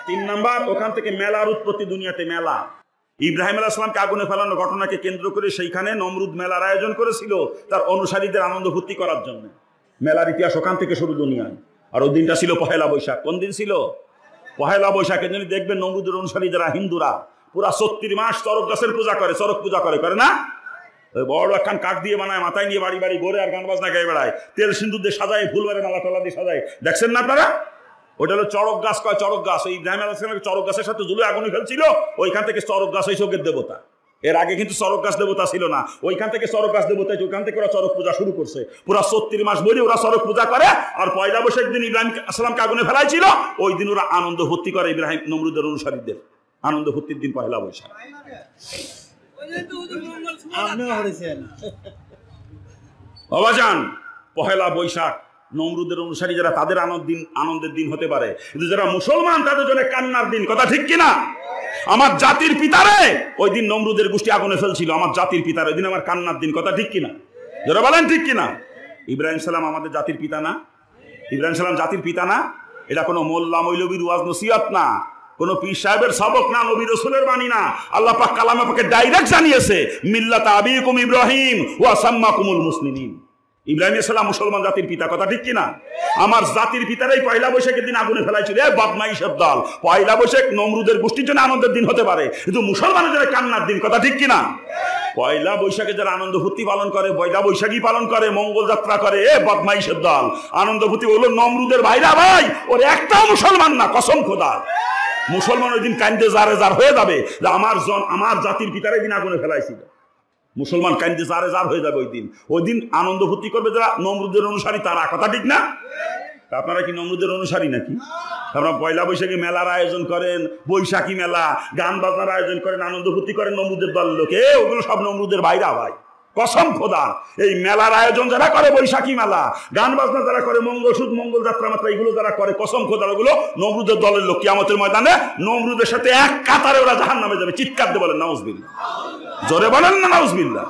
তিন নাম্বার, ওখান থেকে মেলার উৎপত্তি দুনিয়াতে। মেলা ইব্রাহিম আলাইহিস সালামকে আগুনে ফেলানোর ঘটনাকে কেন্দ্র করে সেইখানে নমরুদ মেলার আয়োজন করেছিল তার অনুসারীদের আনন্দ ফুর্তি করার জন্য। মেলার ইতিহাস ওখান থেকে শুরু দুনিয়ায়। আর ওই দিনটা ছিল পহেলা বৈশাখ। কোন দিন ছিল? পহেলা বৈশাখের জন্য দেখবেন নমরুদের অনুসারী যারা হিন্দুরা পুরা 36 মাস চরক গাছের পূজা করে, চরক পূজা করে না? বড় একখান কাঠ দিয়ে বানায়, মাথায় নিয়ে বাড়ি বাড়ি ঘোরে আর গান বাজনা গায়ে বেড়ায়, তেল সিন্দুর দিয়ে সাজায়, ফুল মারে মালা টালা দিয়ে সাজায়। দেখছেন না আপনারা? ওটা হলো চরক গাছ, কয় চরক গাছ। ওই ইব্রাহিম আলাইহিস সালামকে চরক গাছের সাথে ঝুলে আগুনে ফেলছিল, ওইখান থেকে চরক গাছ হয়েছে ওদের দেবতা। এর আগে কিন্তু চরক গাছ দেবতা ছিল না, ওইখান থেকে চরক গাছ দেবতা, ওইখান থেকে ওরা চরক পূজা শুরু করছে। পুরা 36 মাস ধরে ওরা চরক পূজা করে। আর পয়লা বৈশাখ দিন ইব্রাহিম আসসালামকে আগুনে ফেলাইছিল, ওই দিন ওরা আনন্দ ফুর্তি করে। ইব্রাহিম নমরুদের অনুসারীদের আনন্দ ফুর্তির দিন পয়লা বৈশাখ। বাবাজান, পহেলা বৈশাখ নমরুদের অনুসারী যারা, তাদের আনন্দের দিন হতে পারে, কিন্তু যারা মুসলমান তাদের জন্য কান্নার দিন। কথা ঠিক কিনা? আমার জাতির পিতারে ওই দিন নমরুদের গোষ্ঠী আগুনে ফেলছিল, আমার জাতির পিতার ওই দিন আমার কান্নার দিন। কথা ঠিক কিনা? যারা বলেন ঠিক কিনা? ইব্রাহিম সালাম আমাদের জাতির পিতা না? ইব্রাহিম সালাম জাতির পিতা না? এটা কোনো মোল্লা মৌলবীর ওয়াজ নসিহত না, কোন পীর সাহেবের সবক না, নবী রাসূলের বাণী না। আল্লাহ পাক কালামে পাকে ডাইরেক্ট জানিয়েছে, মিল্লাত আবিকুম ইব্রাহিম ওয়া সাম্মাকুমুল মুসলিমিন। ইব্রাহিম সালাম মুসলমান জাতির পিতা। কথা ঠিক কিনা? আমার জাতির পিতারাই পয়লা বৈশাখের দিন আগুনে ফেলাইছিল। বদমাইশের দল! পয়লা বৈশাখ নমরুদের গোষ্ঠীর জন্য আনন্দের দিন হতে পারে, কিন্তু মুসলমানের জন্য কান্নার দিন। কথা ঠিক কিনা? পয়লা বৈশাখে যারা আনন্দ ফুর্তি পালন করে, পয়লা বৈশাখী পালন করে, মঙ্গল যাত্রা করে, বদমাইশের দল! আনন্দ ফুর্তি হলো নমরুদের ভাইরা ভাই, ওর একটাও মুসলমান না, কসম খোদার। মুসলমান ওই দিন কান্দে জারে জার হয়ে যাবে যে আমার জাতির পিতারাই দিন আগুনে ফেলাইছিল। মুসলমান কান্দে জারে জার হয়ে যাবে ওই দিন আনন্দ ফুর্তি করবে যারা নমরুদের অনুসারী তারা। কথা ঠিক না? আপনারা কি নমরুদের অনুসারী নাকি? আপনারা পয়লা বৈশাখী মেলার আয়োজন করেন, বৈশাখী মেলা, গান বাজনার আয়োজন করেন, আনন্দ ফুর্তি করেন নমরুদের দল লোকে। ওগুলো সব নমরুদের ভাইরা ভাই, কসম খোদা। এই মেলার আয়োজন যারা করে, বৈশাখী মেলা, গান বাজনা যারা করে, মঙ্গল যাত্রা মাত্রা এগুলো যারা করে, কসম খোদা ওগুলো নমরুদের দলের লোক। কিয়ামতের ময়দানে নমরুদের সাথে এক কাতারে ওরা জাহান্নামে যাবে। চিৎকার দিয়ে বলেন নাউজুবিল্লাহ। জোরে বলেন না নাউজুবিল্লাহ।